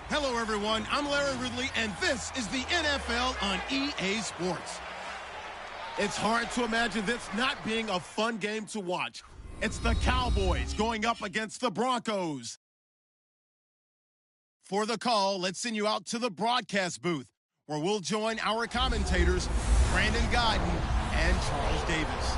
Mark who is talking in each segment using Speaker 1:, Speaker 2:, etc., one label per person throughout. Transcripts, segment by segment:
Speaker 1: Hello, everyone. I'm Larry Ridley, and this is the NFL on EA Sports. It's hard to imagine this not being a fun game to watch. It's the Cowboys going up against the Broncos. For the call, let's send you out to the broadcast booth, where we'll join our commentators, Brandon Godden and Charles Davis.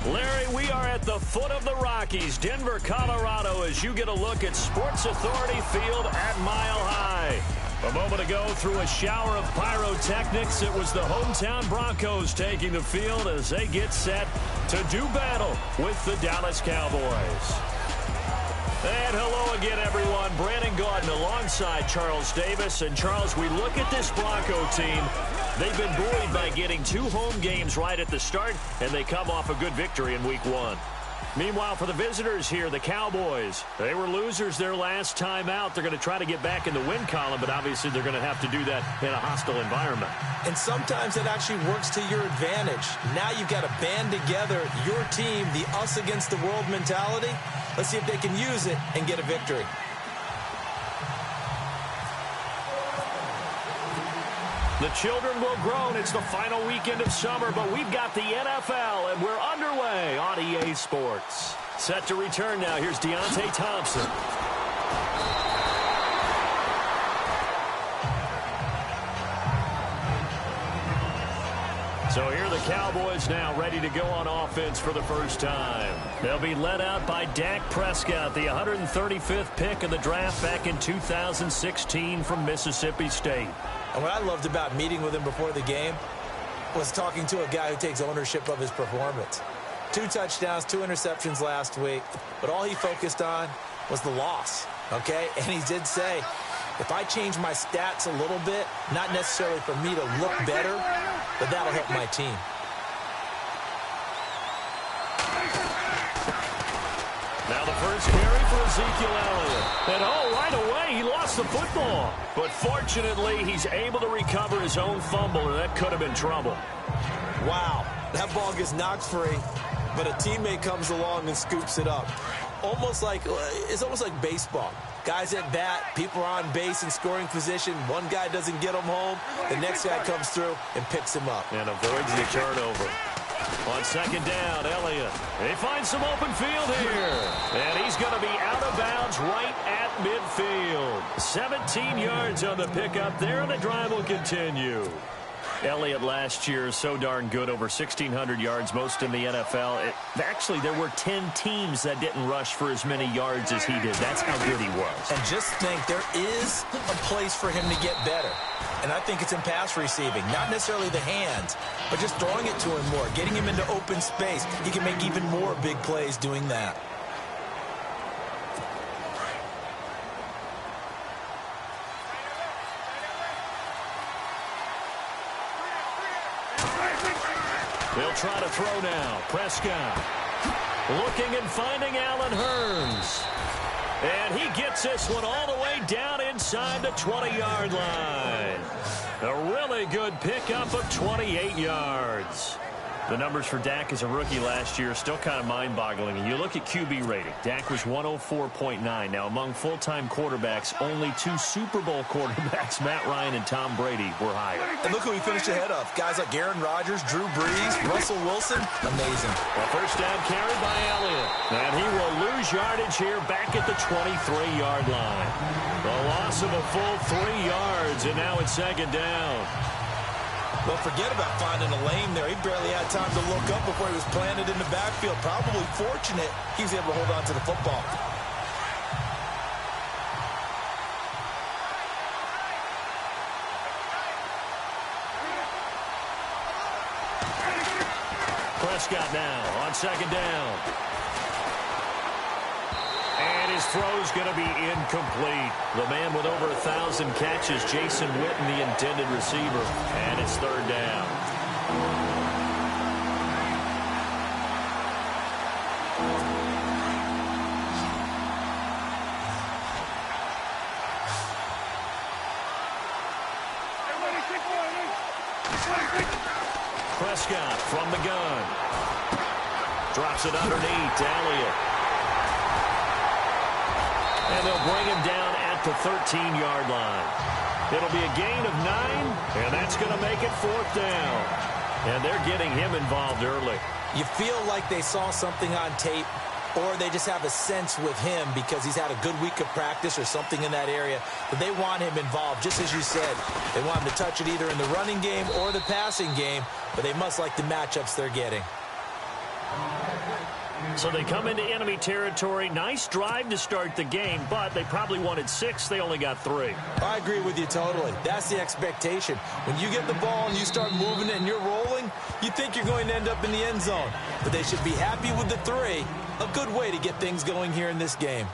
Speaker 2: Larry, we are at the foot of the Rockies, Denver, Colorado, as you get a look at Sports Authority Field at Mile High. A moment ago, through a shower of pyrotechnics, it was the hometown Broncos taking the field as they get set to do battle with the Dallas Cowboys. And hello again, everyone. Brandon Gaudin alongside Charles Davis. And, Charles, we look at this Bronco team. They've been buoyed by getting 2 home games right at the start, and they come off a good victory in Week 1. Meanwhile, for the visitors here, the Cowboys, they were losers their last time out. They're going to try to get back in the win column, but obviously they're going to have to do that in a hostile environment.
Speaker 3: And sometimes it actually works to your advantage. Now you've got to band together your team, the us against the world mentality. Let's see if they can use it and get a victory.
Speaker 2: The children will groan. It's the final weekend of summer, but we've got the NFL, and we're underway on EA Sports. Set to return now. Here's Deontay Thompson. So here are the Cowboys now ready to go on offense for the first time. They'll be led out by Dak Prescott, the 135th pick of the draft back in 2016 from Mississippi State.
Speaker 3: And what I loved about meeting with him before the game was talking to a guy who takes ownership of his performance. 2 touchdowns, 2 interceptions last week, but all he focused on was the loss, okay? And he did say, if I change my stats a little bit, not necessarily for me to look better, but that'll help my team.
Speaker 2: Now the first carry for Ezekiel Elliott. And right away, he lost the football. But fortunately, he's able to recover his own fumble, and that could have been trouble.
Speaker 3: Wow, that ball gets knocked free, but a teammate comes along and scoops it up. It's almost like baseball. Guys at bat, people are on base in scoring position. One guy doesn't get him home. The next guy comes through and picks him up.
Speaker 2: And avoids the turnover. On second down, Elliott. They find some open field here. And he's going to be out of bounds right at midfield. 17 yards on the pickup there, and the drive will continue. Elliott last year so darn good, over 1,600 yards, most in the NFL. Actually, there were 10 teams that didn't rush for as many yards as he did. That's how good he was.
Speaker 3: And just think, there is a place for him to get better. And I think it's in pass receiving. Not necessarily the hands, but just throwing it to him more, getting him into open space. He can make even more big plays doing that.
Speaker 2: They'll try to throw now. Prescott looking and finding Allen Hurns. And he gets this one all the way down inside the 20-yard line. A really good pickup of 28 yards. The numbers for Dak as a rookie last year are still kind of mind-boggling. And you look at QB rating. Dak was 104.9. Now, among full-time quarterbacks, only 2 Super Bowl quarterbacks, Matt Ryan and Tom Brady, were higher.
Speaker 3: And look who he finished ahead of. Guys like Aaron Rodgers, Drew Brees, Russell Wilson. Amazing.
Speaker 2: A first down carry by Elliott. And he will lose yardage here back at the 23-yard line. The loss of a full 3 yards, and now it's second down.
Speaker 3: Well, forget about finding a lane there. He barely had time to look up before he was planted in the backfield. Probably fortunate he was able to hold on to the football.
Speaker 2: Prescott now on second down. And his throw's going to be incomplete. The man with over 1,000 catches, Jason Witten, the intended receiver. And it's third down. Prescott from the gun. Drops it underneath to Elliott. And they'll bring him down at the 13-yard line. It'll be a gain of 9, and that's going to make it 4th down. And they're getting him involved early.
Speaker 3: You feel like they saw something on tape, or they just have a sense with him because he's had a good week of practice or something in that area, but they want him involved, just as you said. They want him to touch it either in the running game or the passing game, but they must like the matchups they're getting.
Speaker 2: So they come into enemy territory. Nice drive to start the game, but they probably wanted 6. They only got 3.
Speaker 3: I agree with you totally. That's the expectation. When you get the ball and you start moving it and you're rolling, you think you're going to end up in the end zone. But they should be happy with the 3. A good way to get things going here in this game.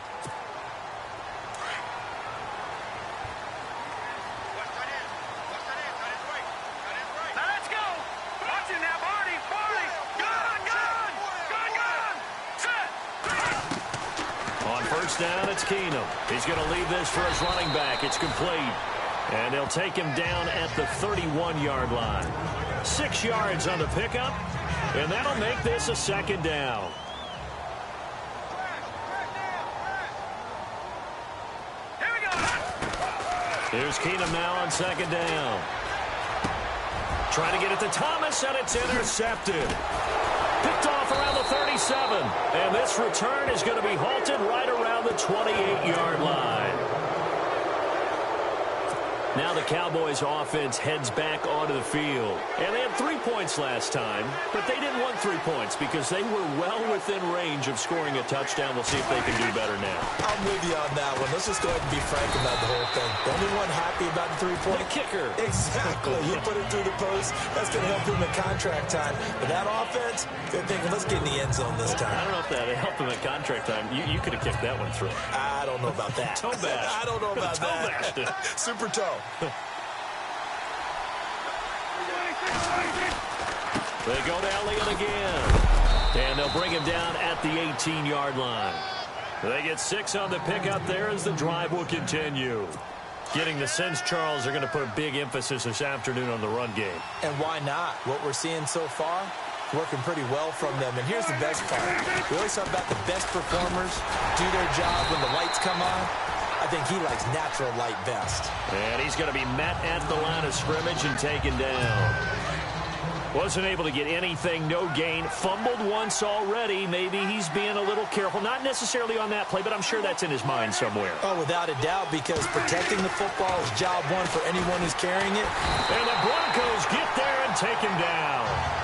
Speaker 2: Down, it's Keenum. He's going to leave this for his running back. It's complete. And they'll take him down at the 31-yard line. 6 yards on the pickup, and that'll make this a 2nd down. Here we go. Here's Keenum now on 2nd down. Trying to get it to Thomas, and it's intercepted. Picked off around the 37. And this return is going to be halted right around the 28-yard line. Now the Cowboys offense heads back onto the field. And they had 3 points last time, but they didn't want 3 points because they were well within range of scoring a touchdown. We'll see if they can do better now.
Speaker 3: I'm with you on that one. Let's just go ahead and be frank about the whole thing. The only one happy about the 3-point?
Speaker 2: The kicker.
Speaker 3: Exactly. You put it through the post. That's going to help him in contract time. But that offense, they're thinking, let's get in the end zone this time.
Speaker 2: I don't know if that helped him in contract time. You could have kicked that one through.
Speaker 3: I don't know about that.
Speaker 2: Toe bash.
Speaker 3: I don't know about that. Super toe.
Speaker 2: They go to Elliott again. And they'll bring him down at the 18-yard line. They get 6 on the pickup there as the drive will continue. Getting the sense, Charles, are going to put a big emphasis this afternoon on the run game.
Speaker 3: And why not? What we're seeing so far, working pretty well from them. And here's the best part. We always talk about the best performers do their job when the lights come on. I think he likes natural light best.
Speaker 2: And he's going to be met at the line of scrimmage and taken down. Wasn't able to get anything, no gain. Fumbled once already. Maybe he's being a little careful. Not necessarily on that play, but I'm sure that's in his mind somewhere.
Speaker 3: Oh, without a doubt, because protecting the football is job one for anyone who's carrying it.
Speaker 2: And the Broncos get there and take him down.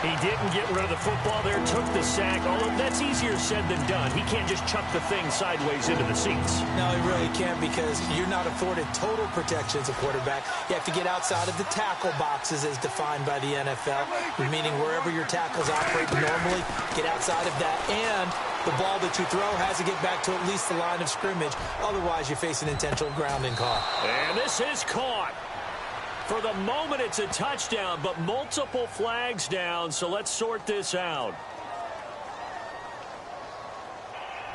Speaker 2: He didn't get rid of the football there, took the sack, although that's easier said than done. He can't just chuck the thing sideways into the seats.
Speaker 3: No, he really can't because you're not afforded total protection as a quarterback. You have to get outside of the tackle boxes as defined by the NFL, meaning wherever your tackles operate normally, get outside of that. And the ball that you throw has to get back to at least the line of scrimmage. Otherwise, you face an intentional grounding call.
Speaker 2: And this is caught. For the moment, it's a touchdown, but multiple flags down, so let's sort this out.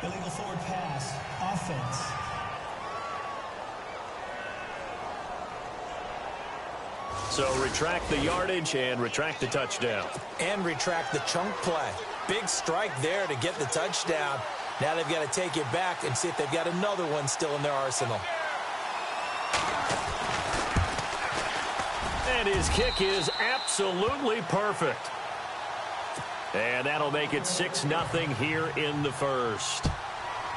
Speaker 4: Illegal forward pass, offense.
Speaker 2: So retract the yardage and retract the touchdown.
Speaker 3: And retract the chunk play. Big strike there to get the touchdown. Now they've got to take it back and see if they've got another one still in their arsenal.
Speaker 2: And his kick is absolutely perfect. And that'll make it 6-0 here in the first.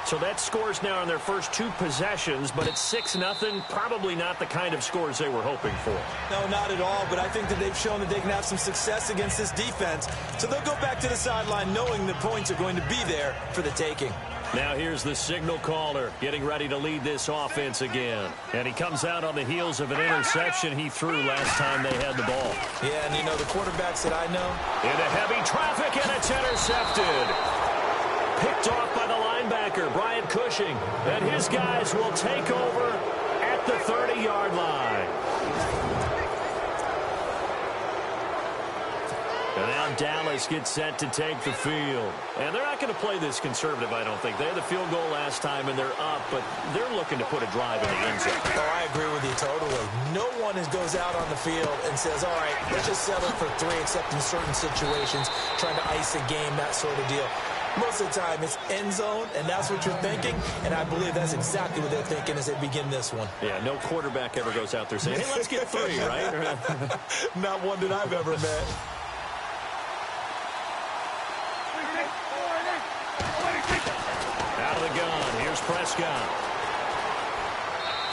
Speaker 2: So that scores now in their first 2 possessions, but it's 6-0. Probably not the kind of scores they were hoping for.
Speaker 3: No, not at all, but I think that they've shown that they can have some success against this defense. So they'll go back to the sideline knowing the points are going to be there for the taking.
Speaker 2: Now here's the signal caller getting ready to lead this offense again. And he comes out on the heels of an interception he threw last time they had the ball.
Speaker 3: Yeah, and you know, the quarterbacks that I know.
Speaker 2: Into heavy traffic, and it's intercepted. Picked off by the linebacker, Brian Cushing. And his guys will take over at the 30-yard line. And now Dallas gets set to take the field. And they're not going to play this conservative, I don't think. They had the field goal last time, and they're up, but they're looking to put a drive in the end zone.
Speaker 3: Oh, I agree with you totally. No one goes out on the field and says, all right, let's just settle for 3, except in certain situations, trying to ice a game, that sort of deal. Most of the time, it's end zone, and that's what you're thinking, and I believe that's exactly what they're thinking as they begin this one.
Speaker 2: Yeah, no quarterback ever goes out there saying, hey, let's get 3, right?
Speaker 3: Not one that I've ever met.
Speaker 2: Out of the gun, here's Prescott.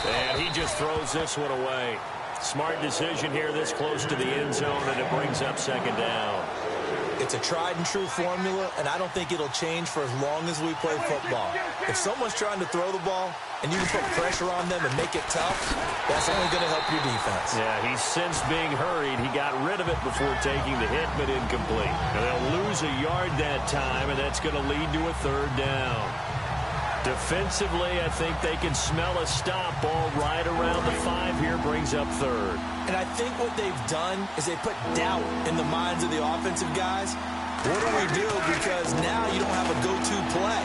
Speaker 2: And he just throws this one away. Smart decision here this close to the end zone, and it brings up second down.
Speaker 3: It's a tried-and-true formula, and I don't think it'll change for as long as we play football. If someone's trying to throw the ball and you can put pressure on them and make it tough, that's only going to help your defense.
Speaker 2: Yeah, he's since being hurried. He got rid of it before taking the hit, but incomplete. Now, they'll lose a yard that time, and that's going to lead to a third down. Defensively, I think they can smell a stop. Ball right around the 5 here, brings up third.
Speaker 3: And I think what they've done is they put doubt in the minds of the offensive guys. What do we do? Because now you don't have a go-to play.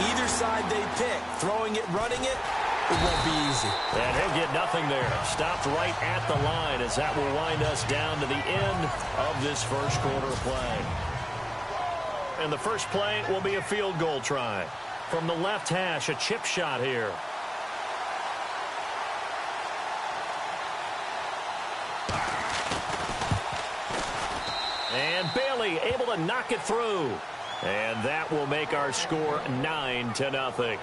Speaker 3: Either side they pick, throwing it, running it, it won't be easy.
Speaker 2: And he'll get nothing there. Stopped right at the line as that will wind us down to the end of this first quarter play. And the first play will be a field goal try. From the left hash, a chip shot here. And Bailey able to knock it through. And that will make our score 9-0.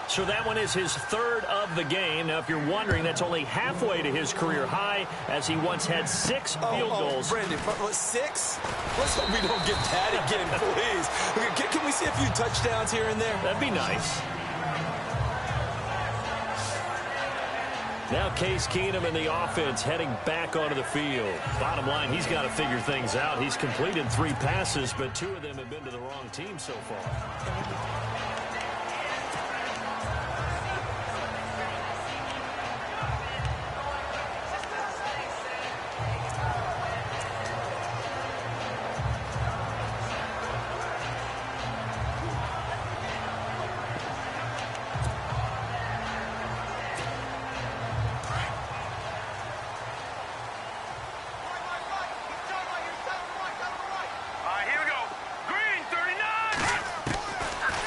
Speaker 2: So that one is his third of the game. Now, if you're wondering, that's only halfway to his career high, as he once had 6 field goals.
Speaker 3: Brandon, 6? Let's hope we don't get that again, please. Can we see a few touchdowns here and there?
Speaker 2: That'd be nice. Now Case Keenum and the offense heading back onto the field. Bottom line, he's got to figure things out. He's completed 3 passes, but 2 of them have been to the wrong team so far.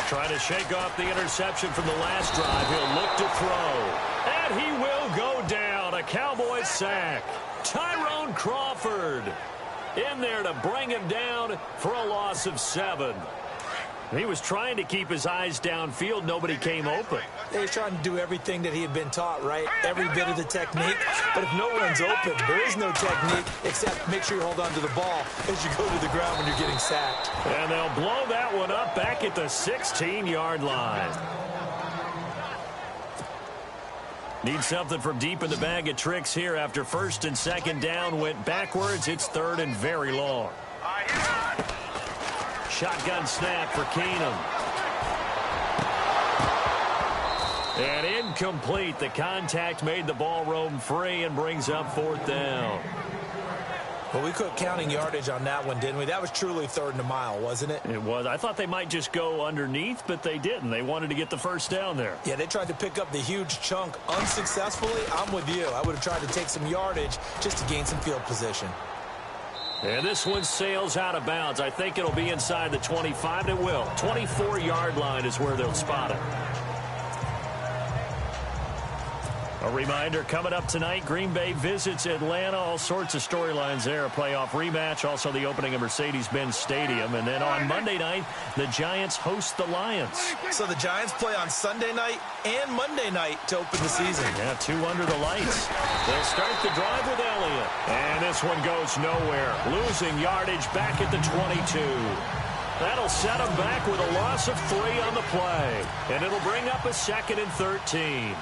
Speaker 2: Trying to shake off the interception from the last drive. He'll look to throw. And he will go down. A Cowboys sack. Tyrone Crawford in there to bring him down for a loss of 7. He was trying to keep his eyes downfield. Nobody came open.
Speaker 3: He was trying to do everything that he had been taught, right? Every bit of the technique. But if no one's open, there is no technique except make sure you hold on to the ball as you go to the ground when you're getting sacked.
Speaker 2: And they'll blow that one up back at the 16-yard line. Need something from deep in the bag of tricks here after first and second down went backwards. It's third and very long. Shotgun snap for Keenum. And incomplete. The contact made the ball roam free and brings up fourth down.
Speaker 3: Well, we quit counting yardage on that one, didn't we? That was truly third and a mile, wasn't it?
Speaker 2: It was. I thought they might just go underneath, but they didn't. They wanted to get the first down there.
Speaker 3: Yeah, they tried to pick up the huge chunk unsuccessfully. I'm with you. I would have tried to take some yardage just to gain some field position.
Speaker 2: And this one sails out of bounds. I think it'll be inside the 25. It will. 24-yard line is where they'll spot it. A reminder, coming up tonight, Green Bay visits Atlanta. All sorts of storylines there. A playoff rematch, also the opening of Mercedes-Benz Stadium. And then on Monday night, the Giants host the Lions.
Speaker 3: So the Giants play on Sunday night and Monday night to open the season.
Speaker 2: Yeah, 2 under the lights. They'll start the drive with Elliott. And this one goes nowhere. Losing yardage back at the 22. That'll set them back with a loss of 3 on the play. And it'll bring up a 2nd and 13.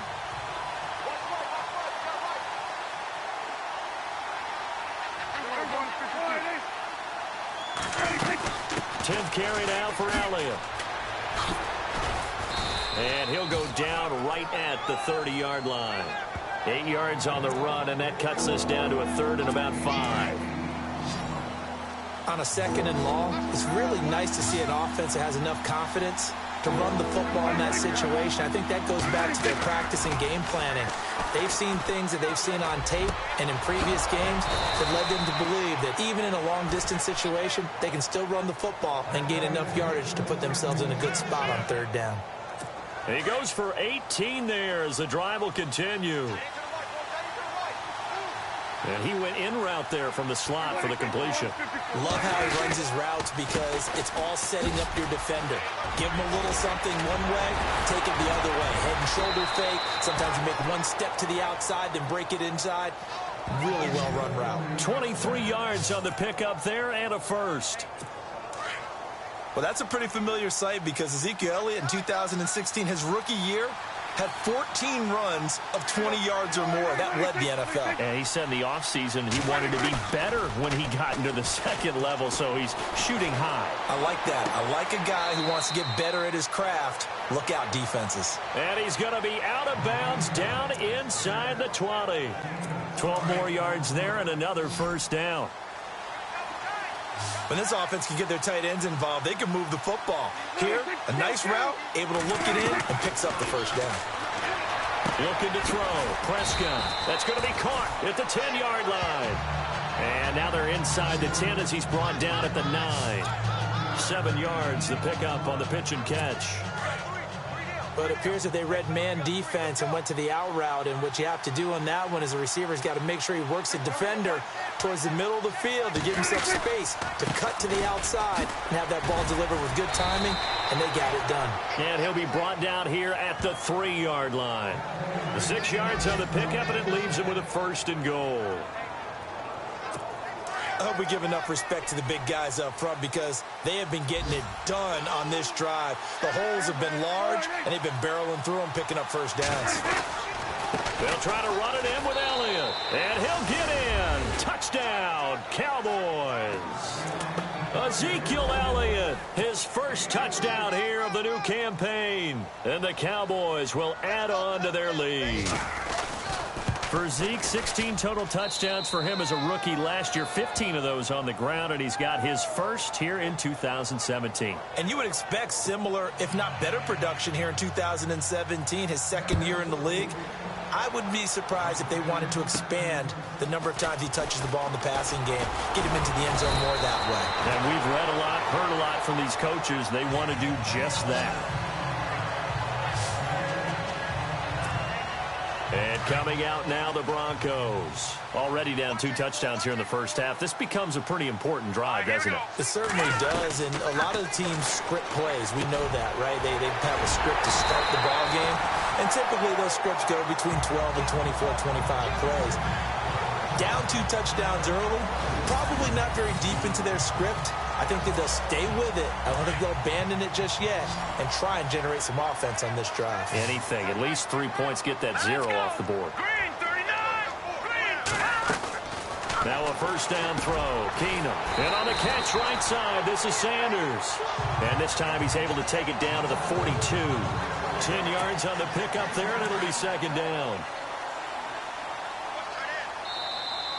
Speaker 2: 10th carry now for Elliott. And he'll go down right at the 30-yard line. 8 yards on the run, and that cuts us down to a third and about 5.
Speaker 3: On a 2nd and long, it's really nice to see an offense that has enough confidence to run the football in that situation. I think that goes back to their practice and game planning. They've seen things that they've seen on tape and in previous games that led them to believe that even in a long-distance situation, they can still run the football and gain enough yardage to put themselves in a good spot on third down.
Speaker 2: He goes for 18 there as the drive will continue. And he went in route there from the slot for the completion.
Speaker 3: Love how he runs his routes because it's all setting up your defender. Give him a little something one way, take it the other way. Head and shoulder fake. Sometimes you make one step to the outside, then break it inside. Really well-run route.
Speaker 2: 23 yards on the pickup there and a first.
Speaker 3: Well, that's a pretty familiar sight because Ezekiel Elliott in 2016, his rookie year, had 14 runs of 20 yards or more. That led the NFL.
Speaker 2: And he said in the offseason he wanted to be better when he got into the second level, so he's shooting high.
Speaker 3: I like that. I like a guy who wants to get better at his craft. Look out, defenses.
Speaker 2: And he's going to be out of bounds down inside the 20. 12 more yards there and another first down.
Speaker 3: When this offense can get their tight ends involved, they can move the football. Here, a nice route, able to look it in, and picks up the first down.
Speaker 2: Looking to throw. Prescott. That's going to be caught at the 10-yard line. And now they're inside the 10 as he's brought down at the 9. 7 yards, the pickup on the pitch and catch.
Speaker 3: But it appears that they read man defense and went to the out route. And what you have to do on that one is the receiver's got to make sure he works the defender towards the middle of the field to give himself space to cut to the outside and have that ball delivered with good timing, and they got it done.
Speaker 2: And he'll be brought down here at the 3-yard line. The 6 yards on the pickup, and it leaves him with a first and goal.
Speaker 3: I hope we give enough respect to the big guys up front because they have been getting it done on this drive. The holes have been large, and they've been barreling through them, picking up first downs.
Speaker 2: They'll try to run it in with Elliott, and he'll get in. Touchdown, Cowboys. Ezekiel Elliott, his first touchdown here of the new campaign. And the Cowboys will add on to their lead. For Zeke, 16 total touchdowns for him as a rookie last year, 15 of those on the ground, and he's got his first here in 2017.
Speaker 3: And you would expect similar, if not better, production here in 2017, his second year in the league. I wouldn't be surprised if they wanted to expand the number of times he touches the ball in the passing game, get him into the end zone more that way.
Speaker 2: And we've read a lot, heard a lot from these coaches. They want to do just that. And coming out now, the Broncos. Already down 2 touchdowns here in the first half. This becomes a pretty important drive, doesn't it?
Speaker 3: It certainly does, and a lot of the teams script plays. We know that, right? They have a script to start the ball game, and typically those scripts go between 12 and 24, 25 plays. Down 2 touchdowns early, probably not very deep into their script. I think that they'll stay with it. I don't think they'll abandon it just yet and try and generate some offense on this drive.
Speaker 2: Anything. At least 3 points, get that 0 off the board. Now a first down throw. Keenum. And on the catch right side, this is Sanders. And this time he's able to take it down to the 42. 10 yards on the pickup there, and it'll be second down.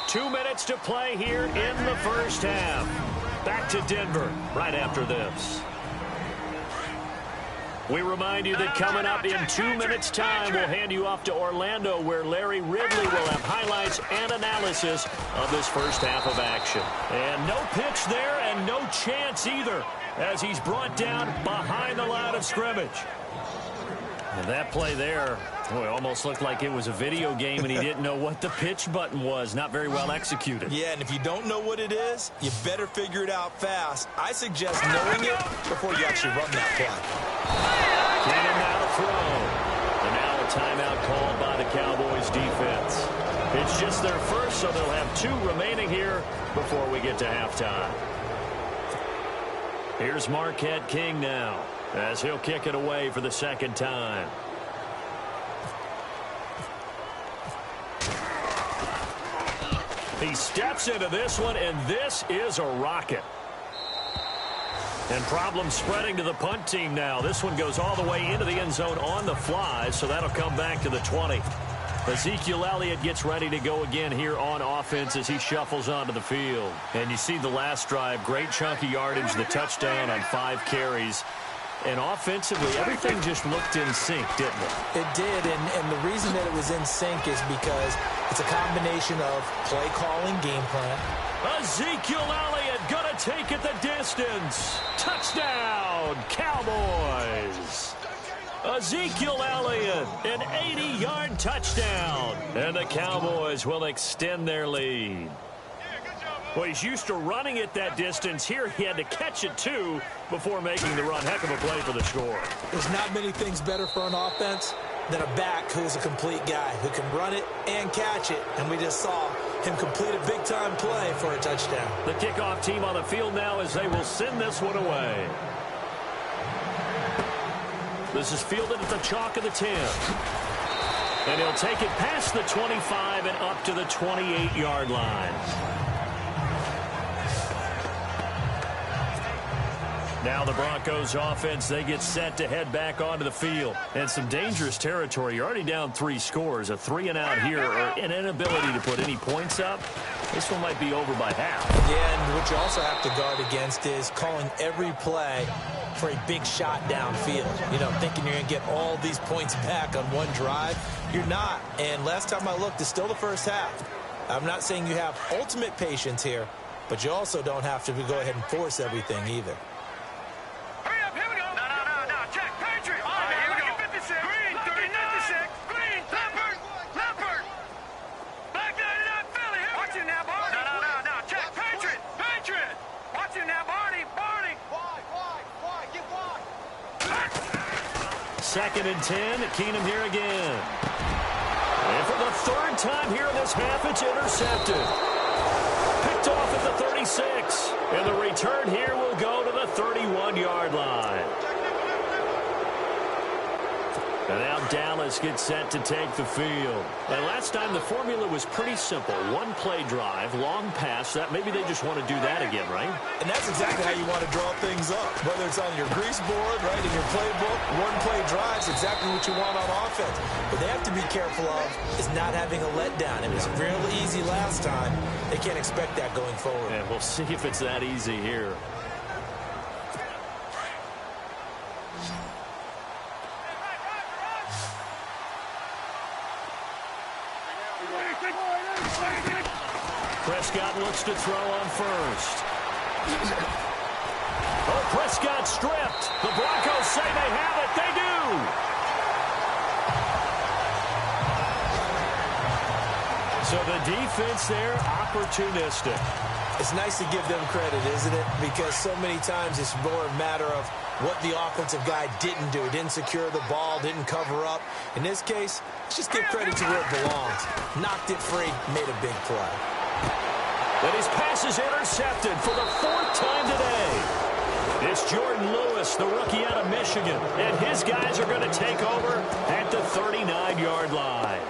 Speaker 2: 2 minutes to play here in the first half. Back to Denver right after this. We remind you that coming up in 2 minutes' time, we'll hand you off to Orlando, where Larry Ridley will have highlights and analysis of this first half of action. And no pitch there and no chance either, as he's brought down behind the line of scrimmage. And that play there, boy, almost looked like it was a video game and he didn't know what the pitch button was. Not very well executed.
Speaker 3: Yeah, and if you don't know what it is, you better figure it out fast. I suggest knowing it before you actually run that play.
Speaker 2: Keenum now to throw. And now a timeout called by the Cowboys defense. It's just their first, so they'll have 2 remaining here before we get to halftime. Here's Marquette King now, as he'll kick it away for the second time. He steps into this one, and this is a rocket. And problems spreading to the punt team now. This one goes all the way into the end zone on the fly, so that'll come back to the 20. Ezekiel Elliott gets ready to go again here on offense as he shuffles onto the field. And you see the last drive, great chunk of yardage, the touchdown on 5 carries. And offensively, everything just looked in sync, didn't it?
Speaker 3: It did, and the reason that it was in sync is because it's a combination of play calling, game plan.
Speaker 2: Ezekiel Elliott gonna take it the distance. Touchdown, Cowboys. Ezekiel Elliott, an 80-yard touchdown. And the Cowboys will extend their lead. Well, he's used to running it that distance. Here he had to catch it, too, before making the run. Heck of a play for the score.
Speaker 3: There's not many things better for an offense than a back who's a complete guy who can run it and catch it. And we just saw him complete a big-time play for a touchdown.
Speaker 2: The kickoff team on the field now as they will send this one away. This is fielded at the chalk of the 10. And he'll take it past the 25 and up to the 28-yard line. Now the Broncos offense, they get set to head back onto the field. And some dangerous territory. You're already down 3 scores. A 3-and-out here, or an inability to put any points up. This one might be over by half.
Speaker 3: Yeah, and what you also have to guard against is calling every play for a big shot downfield. You know, thinking you're going to get all these points back on one drive. You're not. And last time I looked, it's still the first half. I'm not saying you have ultimate patience here, but you also don't have to go ahead and force everything either.
Speaker 2: Second and 10, Keenum here again. And for the third time here in this half, it's intercepted. Picked off at the 36. And the return here will go to the 31-yard line. And now Dallas gets set to take the field. And last time the formula was pretty simple. One play drive, long pass. That maybe they just want to do that again, right?
Speaker 3: And that's exactly how you want to draw things up. Whether it's on your grease board, right, in your playbook, one play drive is exactly what you want on offense. What they have to be careful of is not having a letdown. It was real easy last time. They can't expect that going forward.
Speaker 2: And we'll see if it's that easy here. Prescott looks to throw on first. Oh, Prescott stripped. The Broncos say they have it. They do. So the defense there, opportunistic.
Speaker 3: It's nice to give them credit, isn't it? Because so many times it's more a matter of what the offensive guy didn't do. Didn't secure the ball, didn't cover up. In this case, let's just give credit to where it belongs. Knocked it free, made a big play.
Speaker 2: And his pass is intercepted for the 4th time today. It's Jordan Lewis, the rookie out of Michigan. And his guys are going to take over at the 39-yard line.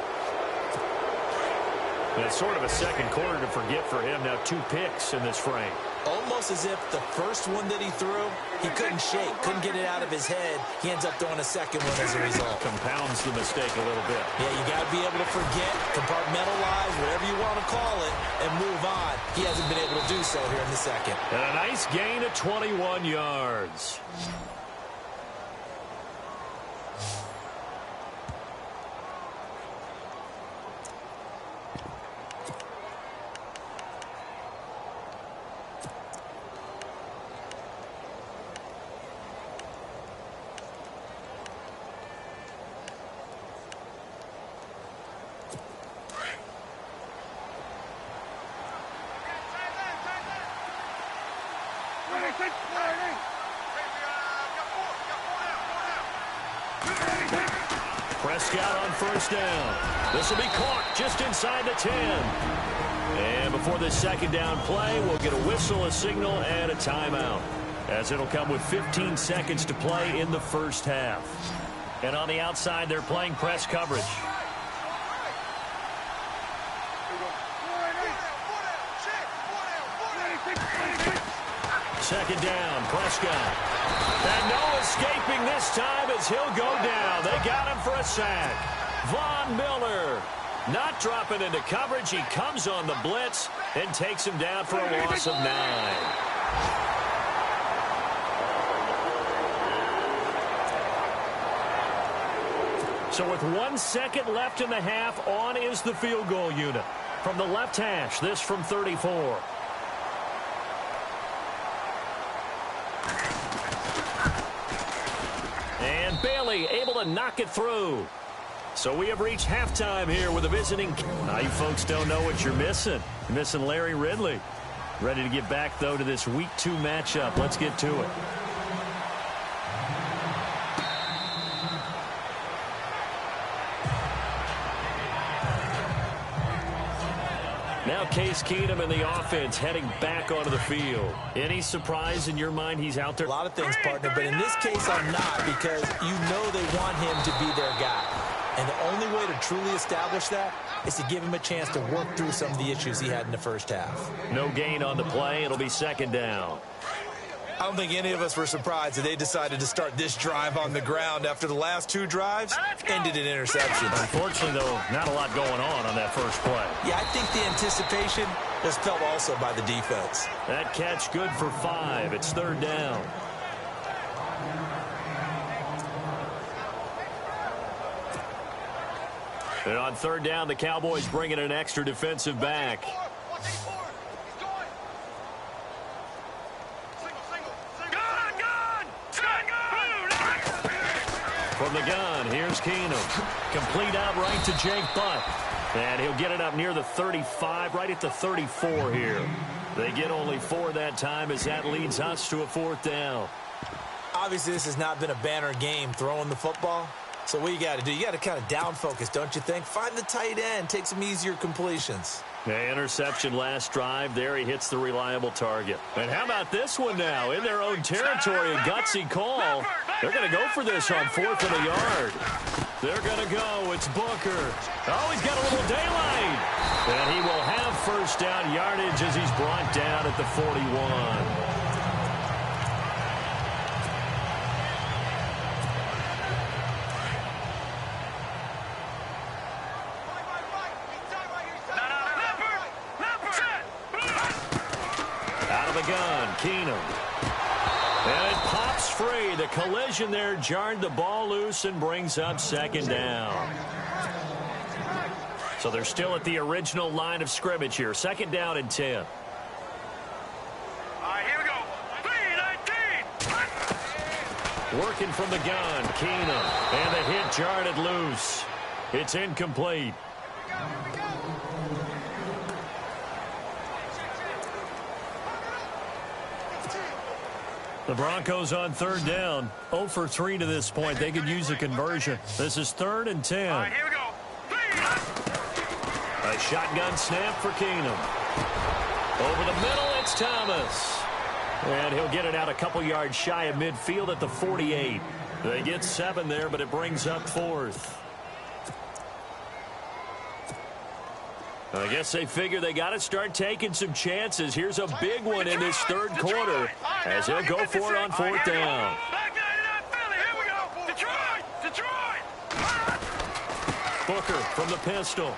Speaker 2: And it's sort of a second quarter to forget for him. Now 2 picks in this frame.
Speaker 3: Almost as if the first one that he threw, he couldn't shake, couldn't get it out of his head. He ends up throwing a second one as a result.
Speaker 2: Compounds the mistake a little bit.
Speaker 3: Yeah, you got to be able to forget, compartmentalize, whatever you want to call it, and move on. He hasn't been able to do so here in the second.
Speaker 2: And a nice gain of 21 yards. Prescott on first down. This will be caught just inside the 10. And before the second down play, we'll get a whistle, a signal, and a timeout, as it'll come with 15 seconds to play in the first half. And on the outside, they're playing press coverage. Second down, Prescott. And no escaping this time as he'll go down. They got him for a sack. Von Miller not dropping into coverage. He comes on the blitz and takes him down for a loss of 9. So with 1 second left in the half, on is the field goal unit. From the left hash, this from 34. And Bailey able to knock it through. So we have reached halftime here with a visiting. Now you folks don't know what you're missing. You're missing Larry Ridley. Ready to get back, though, to this Week 2 matchup. Let's get to it. Now Case Keenum in the offense heading back onto the field. Any surprise in your mind he's out there?
Speaker 3: A lot of things, partner, but in this case I'm not, because you know they want him to be their guy. And the only way to truly establish that is to give him a chance to work through some of the issues he had in the first half.
Speaker 2: No gain on the play. It'll be second down.
Speaker 3: I don't think any of us were surprised that they decided to start this drive on the ground after the last 2 drives ended in interceptions.
Speaker 2: Unfortunately, though, not a lot going on that first play.
Speaker 3: Yeah, I think the anticipation was felt also by the defense.
Speaker 2: That catch good for 5. It's third down. And on third down, the Cowboys bring in an extra defensive back. From the gun, here's Keenum. Complete out right to Jake Butt. And he'll get it up near the 35, right at the 34 here. They get only 4 that time as that leads us to a fourth down.
Speaker 3: Obviously, this has not been a banner game throwing the football. So what you got to do, you got to kind of down focus, don't you think? Find the tight end, take some easier completions.
Speaker 2: The interception last drive. There he hits the reliable target. And how about this one now? In their own territory, a gutsy call. They're going to go for this on 4th and a yard. They're going to go. It's Booker. Oh, he's got a little daylight. And he will have first down yardage as he's brought down at the 41. Keenum. And it pops free. The collision there jarred the ball loose and brings up second down. So they're still at the original line of scrimmage here. Second down and 10.
Speaker 5: All right, here we go. 3-19.
Speaker 2: Working from the gun, Keenum. And the hit jarred it loose. It's incomplete. The Broncos on third down. 0 for 3 to this point. They could use a conversion. This is 3rd and 10.
Speaker 5: All right, here we go.
Speaker 2: A shotgun snap for Keenum. Over the middle, it's Thomas. And he'll get it out a couple yards shy of midfield at the 48. They get 7 there, but it brings up 4th. I guess they figure they got to start taking some chances. Here's a big one in this third quarter as he'll go for it on 4th down. Booker from the pistol.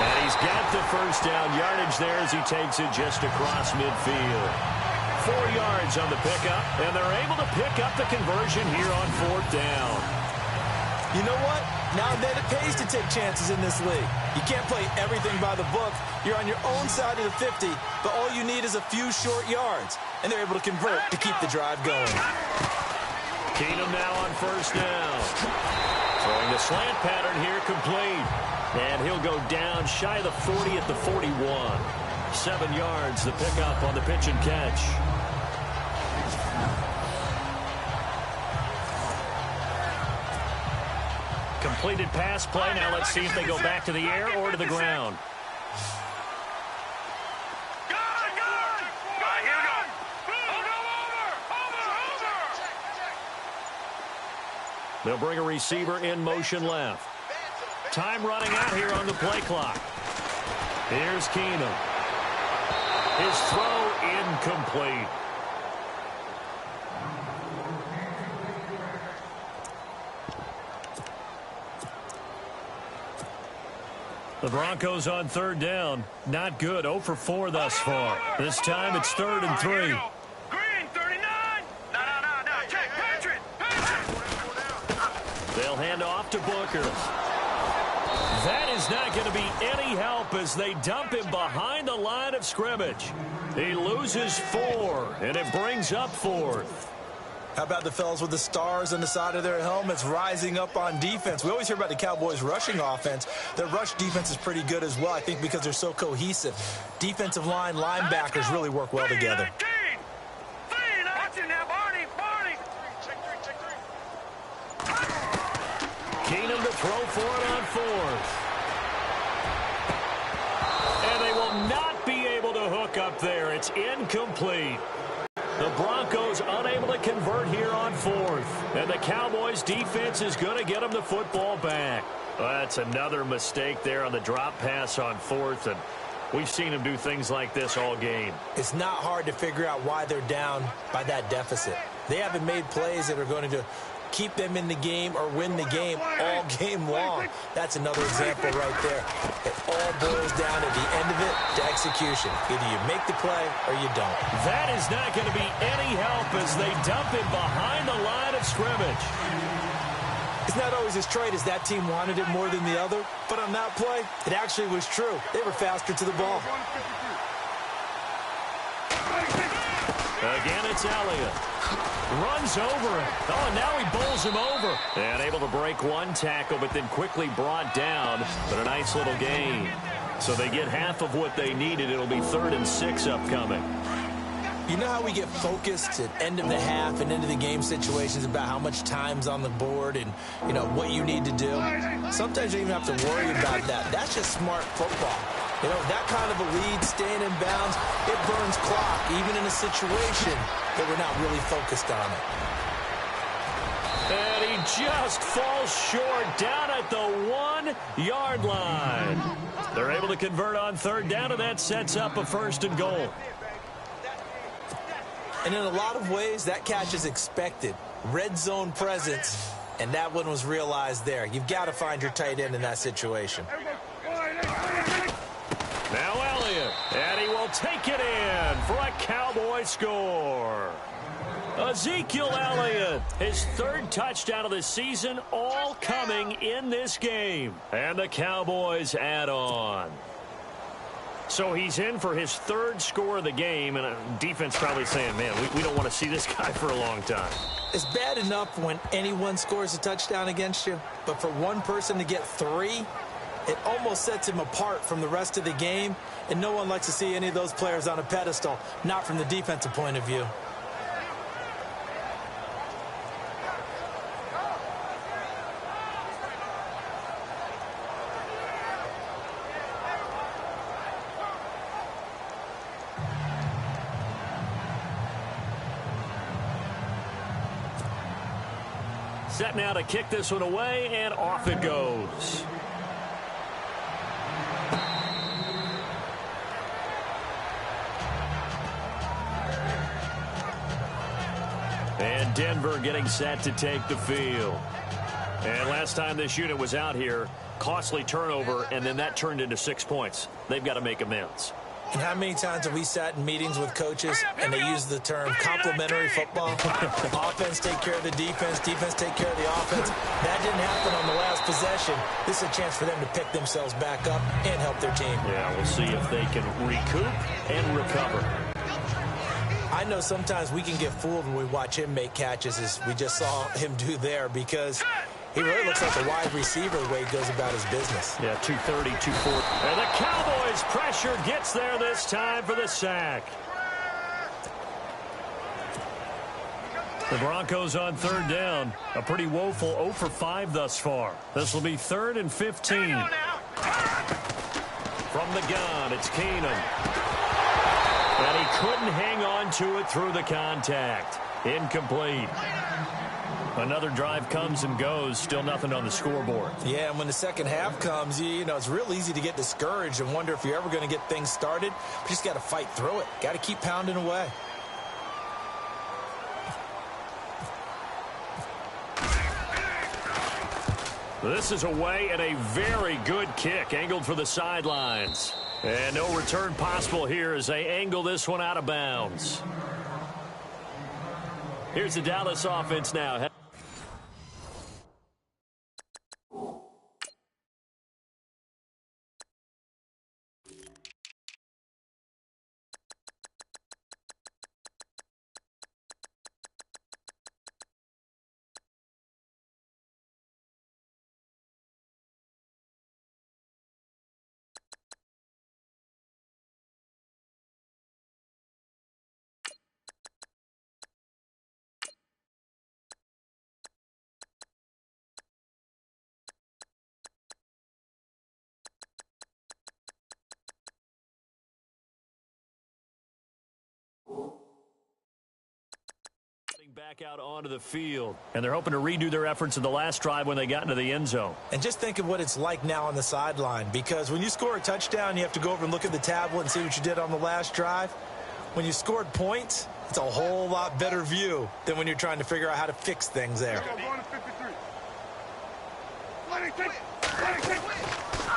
Speaker 2: And he's got the first down yardage there as he takes it just across midfield. 4 yards on the pickup, and they're able to pick up the conversion here on 4th down.
Speaker 3: You know what? Now and then it pays to take chances in this league. You can't play everything by the book. You're on your own side of the 50, but all you need is a few short yards. And they're able to convert to keep the drive going.
Speaker 2: Keenum now on first down. Throwing the slant pattern here complete. And he'll go down shy of the 40 at the 41. 7 yards, the pickup on the pitch and catch. Completed pass play. Now let's see if they go back to the air or to the ground. They'll bring a receiver in motion left. Time running out here on the play clock. Here's Keenum. His throw incomplete. The Broncos on third down. Not good. 0 for 4 thus far. This time it's 3rd and 3.
Speaker 5: Green, 39. No. Check. Patriot.
Speaker 2: They'll to Booker. That is not going to be any help as they dump him behind the line of scrimmage. He loses 4, and it brings up 4th.
Speaker 3: How about the fellas with the stars on the side of their helmets rising up on defense? We always hear about the Cowboys' rushing offense. Their rush defense is pretty good as well, I think, because they're so cohesive. Defensive line, linebackers really work well together.
Speaker 2: Keenum to throw for it on 4th. And they will not be able to hook up there. It's incomplete. The Broncos unable to convert here on 4th. And the Cowboys defense is going to get them the football back. Well, that's another mistake there on the drop pass on 4th. And we've seen them do things like this all game.
Speaker 3: It's not hard to figure out why they're down by that deficit. They haven't made plays that are going to keep them in the game or win the game all game long. That's another example right there. It all boils down at the end of it to execution. Either you make the play or you don't.
Speaker 2: That is not going to be any help as they dump him behind the line of scrimmage.
Speaker 3: It's not always as straight as that team wanted it more than the other, but on that play, it actually was true. They were faster to the ball.
Speaker 2: Again, it's Elliott. Runs over it. Oh, now he bowls him over. And able to break one tackle, but then quickly brought down. But a nice little gain. So they get half of what they needed. It'll be 3rd and 6 upcoming.
Speaker 3: You know how we get focused at end of the half and into the game situations about how much time's on the board and, you know, what you need to do? Sometimes you don't even have to worry about that. That's just smart football. You know, that kind of a lead, staying in bounds, it burns clock, even in a situation that we're not really focused on it.
Speaker 2: And he just falls short down at the 1-yard line. They're able to convert on 3rd down, and that sets up a 1st and goal.
Speaker 3: And in a lot of ways, that catch is expected. Red zone presence, and that one was realized there. You've got to find your tight end in that situation.
Speaker 2: Now Elliott, and he will take it in for a Cowboy score. Ezekiel Elliott, his 3rd touchdown of the season, all coming in this game. And the Cowboys add on. So he's in for his 3rd score of the game, and defense probably saying, man, we don't want to see this guy for a long time.
Speaker 3: It's bad enough when anyone scores a touchdown against you, but for one person to get 3, it almost sets him apart from the rest of the game, and no one likes to see any of those players on a pedestal, not from the defensive point of view.
Speaker 2: Set now to kick this one away, and off it goes. And Denver getting set to take the field. And last time this unit was out here, costly turnover, and then that turned into 6 points. They've got to make amends.
Speaker 3: And how many times have we sat in meetings with coaches and they use the term complementary football? Offense take care of the defense, defense take care of the offense. That didn't happen on the last possession. This is a chance for them to pick themselves back up and help their team.
Speaker 2: Yeah, we'll see if they can recoup and recover.
Speaker 3: I know sometimes we can get fooled when we watch him make catches, as we just saw him do there, because he really looks like a wide receiver the way he goes about his business.
Speaker 2: Yeah, 230, 240. And the Cowboys' pressure gets there this time for the sack. The Broncos on 3rd down. A pretty woeful 0 for 5 thus far. This will be 3rd and 15. From the gun, it's Keenum. And he couldn't hang on to it through the contact. Incomplete. Another drive comes and goes. Still nothing on the scoreboard.
Speaker 3: Yeah, and when the second half comes, you know, it's real easy to get discouraged and wonder if you're ever going to get things started. You just got to fight through it. Got to keep pounding away.
Speaker 2: This is away and a very good kick. Angled for the sidelines. And no return possible here as they angle this one out of bounds. Here's the Dallas offense now. back out onto the field, and they're hoping to redo their efforts in the last drive when they got into the end zone.
Speaker 3: And just think of what it's like now on the sideline, because when you score a touchdown, you have to go over and look at the tablet and see what you did on the last drive. When you scored points, it's a whole lot better view than when you're trying to figure out how to fix things there.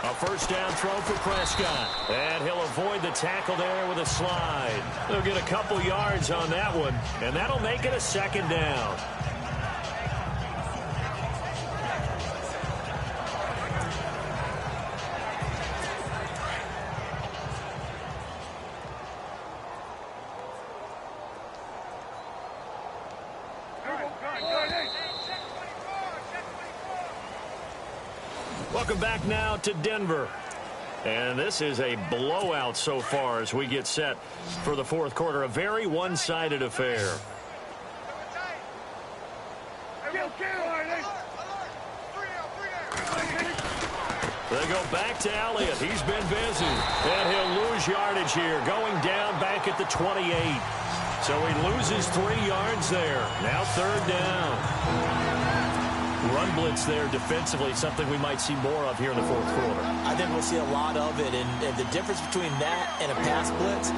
Speaker 2: A first down throw for Prescott. And he'll avoid the tackle there with a slide. They'll get a couple yards on that one, and that'll make it a second down. Welcome back now to Denver. And this is a blowout so far as we get set for the fourth quarter. A very one-sided affair. They go back to Elliott. He's been busy. And he'll lose yardage here. Going down back at the 28. So he loses 3 yards there. Now third down. Run blitz there defensively, something we might see more of here in the fourth quarter.
Speaker 3: I think we'll see a lot of it, and the difference between that and a pass blitz,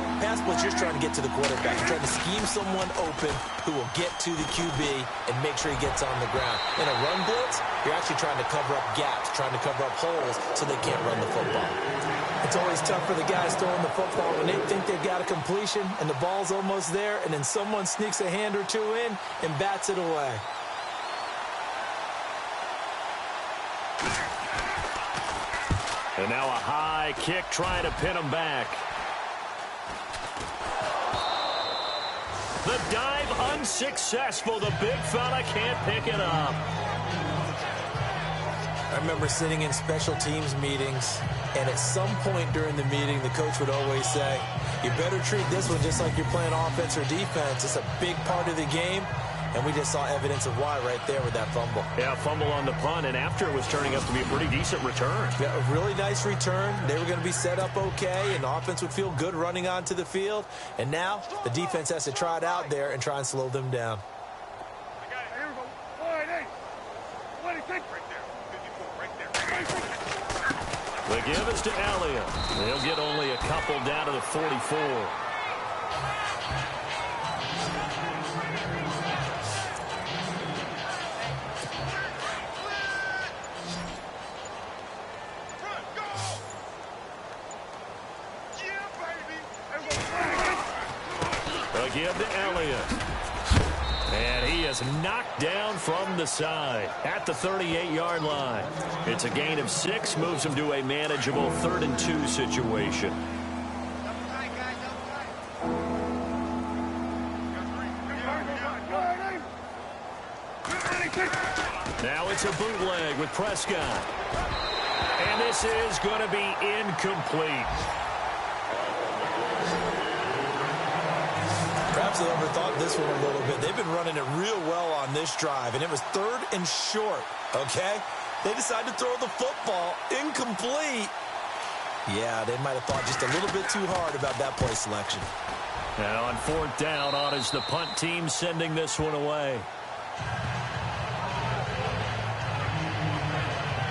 Speaker 3: you're trying to get to the quarterback. You're trying to scheme someone open who will get to the QB and make sure he gets on the ground. In a run blitz, you're actually trying to cover up gaps, trying to cover up holes so they can't run the football. It's always tough for the guys throwing the football when they think they've got a completion and the ball's almost there, and then someone sneaks a hand or two in and bats it away.
Speaker 2: And now a high kick trying to pin him back. The dive unsuccessful. The big fella can't pick it up.
Speaker 3: I remember sitting in special teams meetings, and at some point during the meeting, the coach would always say, you better treat this one just like you're playing offense or defense. It's a big part of the game. And we just saw evidence of why right there with that fumble.
Speaker 2: Yeah, fumble on the punt, and after it was turning up to be a pretty decent return.
Speaker 3: Yeah, a really nice return. They were going to be set up okay, and the offense would feel good running onto the field. And now the defense has to try it out there and try and slow them down.
Speaker 2: The give is to Elliott. They'll get only a couple down to the 44. Give to Elliott. And he is knocked down from the side at the 38-yard line. It's a gain of 6, moves him to a manageable 3rd and 2 situation. Now it's a bootleg with Prescott. And this is going to be incomplete.
Speaker 3: Perhaps they overthought this one a little bit. They've been running it real well on this drive, and it was 3rd and short, okay? They decided to throw the football incomplete. Yeah, they might have thought just a little bit too hard about that play selection.
Speaker 2: Now on 4th down, on is the punt team sending this one away.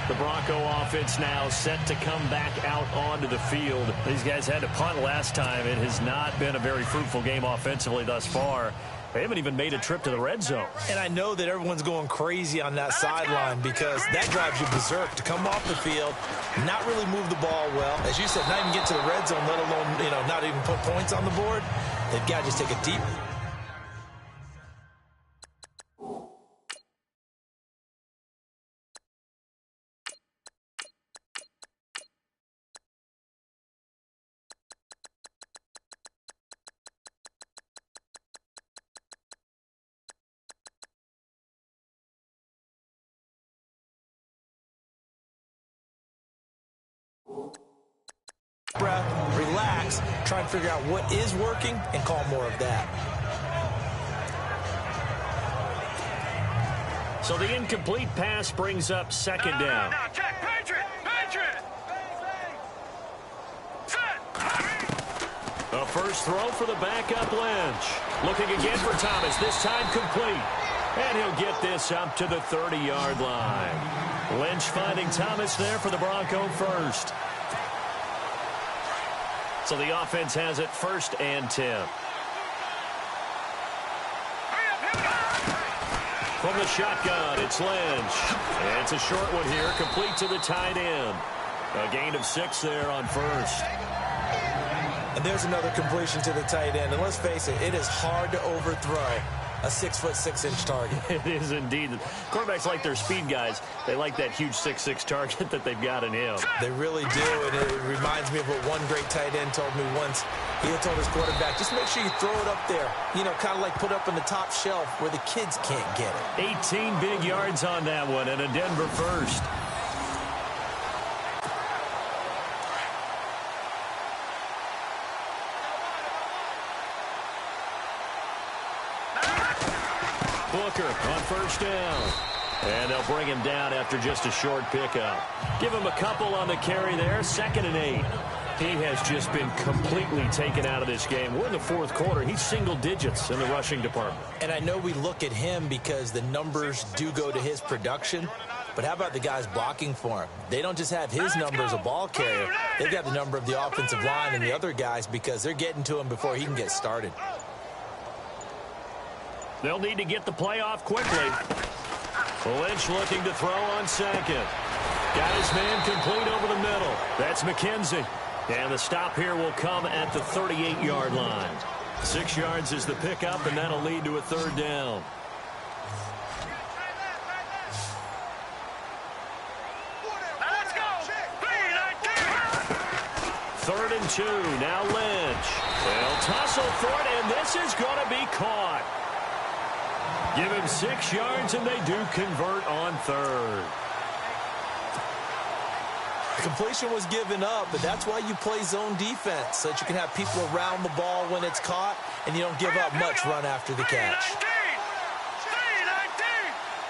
Speaker 2: The Bronco offense now set to come back out onto the field. These guys had to punt last time. It has not been a very fruitful game offensively thus far. They haven't even made a trip to the red zone.
Speaker 3: And I know that everyone's going crazy on that sideline because that drives you berserk to come off the field, not really move the ball well. As you said, not even get to the red zone, let alone, not even put points on the board. They've got to just take a deep... breath, relax, try and figure out what is working and call more of that.
Speaker 2: So the incomplete pass brings up 2nd down.
Speaker 5: Now, check, Patriot!
Speaker 2: A first throw for the backup Lynch. Looking again for Thomas, this time complete. And he'll get this up to the 30-yard line. Lynch finding Thomas there for the Bronco first. So the offense has it 1st and 10. From the shotgun, it's Lynch. And it's a short one here, complete to the tight end. A gain of 6 there on first.
Speaker 3: And there's another completion to the tight end. And let's face it, it is hard to overthrow a 6'6" target.
Speaker 2: It is indeed. Quarterbacks like their speed guys. They like that huge 6'6" target that they've got in him.
Speaker 3: They really do, and it reminds me of what one great tight end told me once. He had told his quarterback, just make sure you throw it up there. You know, kind of like put up on the top shelf where the kids can't get it.
Speaker 2: 18 big yards on that one, and a Denver first. Booker on first down. And they'll bring him down after just a short pickup. Give him a couple on the carry there. 2nd and 8. He has just been completely taken out of this game. We're in the 4th quarter. He's single digits in the rushing department.
Speaker 3: And I know we look at him because the numbers do go to his production. But how about the guys blocking for him? They don't just have his number as a ball carrier. They've got the number of the offensive line and the other guys because they're getting to him before he can get started.
Speaker 2: They'll need to get the play off quickly. Lynch looking to throw on 2nd. Got his man complete over the middle. That's McKenzie. And the stop here will come at the 38-yard line. 6 yards is the pickup, and that'll lead to a 3rd down.
Speaker 5: Let's go.
Speaker 2: 3rd and 2. Now Lynch. They'll tussle for it, and this is going to be caught. Give him 6 yards, and they do convert on 3rd.
Speaker 3: Completion was given up, but that's why you play zone defense, so that you can have people around the ball when it's caught, and you don't give up much run after the catch.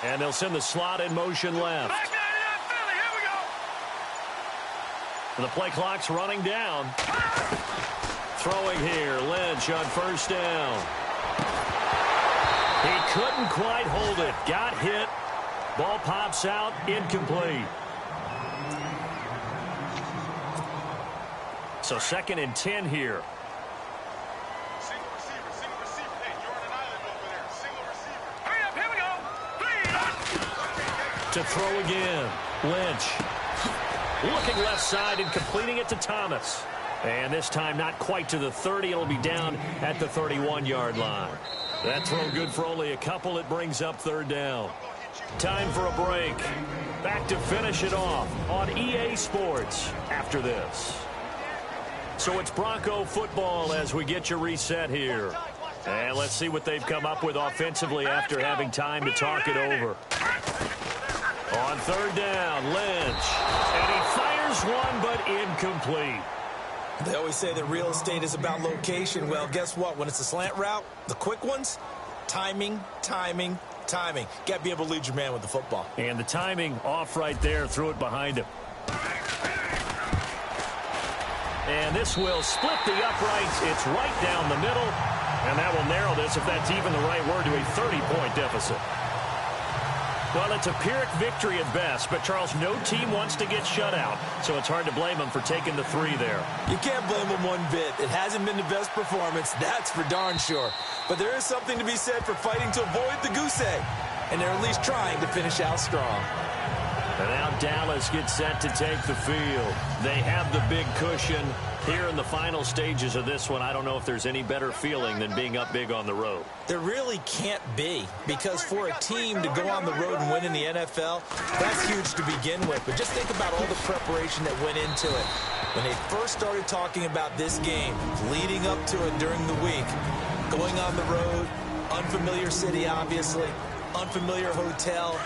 Speaker 2: And they'll send the slot in motion left. And the play clock's running down. Throwing here, Lynch on first down. He couldn't quite hold it. Got hit. Ball pops out. Incomplete. So 2nd and 10 here.
Speaker 5: Single receiver. Hey, you're on an island over there. Single receiver. Hurry up, here we go.
Speaker 2: To throw again. Lynch. Looking left side and completing it to Thomas. And this time not quite to the 30. It'll be down at the 31-yard line. That throw good for only a couple. It brings up 3rd down. Time for a break. Back to finish it off on EA Sports after this. So it's Bronco football as we get you reset here. And let's see what they've come up with offensively after having time to talk it over. On 3rd down, Lynch. And he fires one, but incomplete.
Speaker 3: They always say that real estate is about location. Well, guess what? When it's a slant route, the quick ones, timing. Got to be able to lead your man with the football.
Speaker 2: And the timing off right there. Threw it behind him. And this will split the uprights. It's right down the middle. And that will narrow this, if that's even the right word, to a 30-point deficit. Well, it's a Pyrrhic victory at best, but, Charles, no team wants to get shut out, so it's hard to blame them for taking the 3 there.
Speaker 3: You can't blame them one bit. It hasn't been the best performance, that's for darn sure. But there is something to be said for fighting to avoid the goose egg, and they're at least trying to finish out strong.
Speaker 2: And now Dallas gets set to take the field. They have the big cushion. Here in the final stages of this one, I don't know if there's any better feeling than being up big on the road.
Speaker 3: There really can't be, because for a team to go on the road and win in the NFL, that's huge to begin with. But just think about all the preparation that went into it. When they first started talking about this game, leading up to it during the week, going on the road, unfamiliar city, obviously, unfamiliar hotel.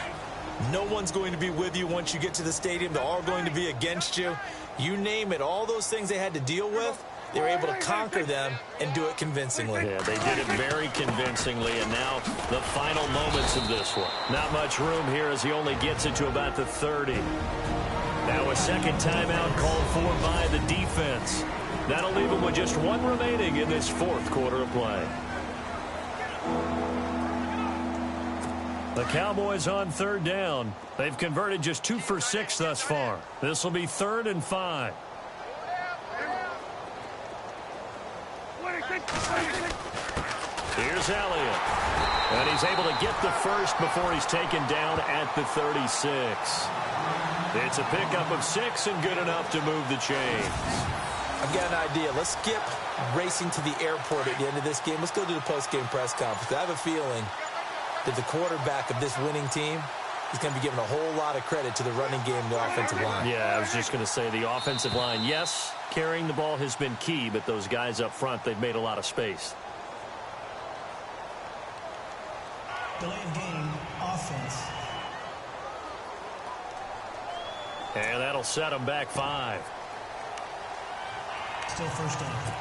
Speaker 3: No one's going to be with you once you get to the stadium. They're all going to be against you. You name it, all those things they had to deal with, they were able to conquer them and do it convincingly.
Speaker 2: Yeah, they did it very convincingly, and now the final moments of this one. Not much room here as he only gets it to about the 30. Now a second timeout called for by the defense. That'll leave them with just one remaining in this fourth quarter of play. The Cowboys on third down. They've converted just 2 for 6 thus far. This will be 3rd and 5. Here's Elliott. And he's able to get the first before he's taken down at the 36. It's a pickup of 6 and good enough to move the chains.
Speaker 3: I've got an idea. Let's skip racing to the airport at the end of this game. Let's go to the post-game press conference. I have a feeling that the quarterback of this winning team is going to be given a whole lot of credit to the running game and the offensive line.
Speaker 2: Yeah, I was just going to say the offensive line, yes, carrying the ball has been key, but those guys up front, they've made a lot of space.
Speaker 4: Delay of game, offense.
Speaker 2: And that'll set them back 5.
Speaker 4: Still first down.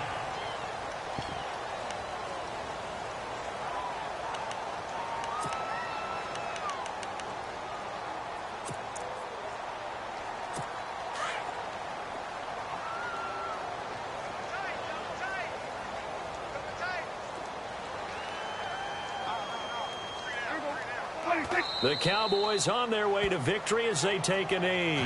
Speaker 2: The Cowboys on their way to victory as they take a knee.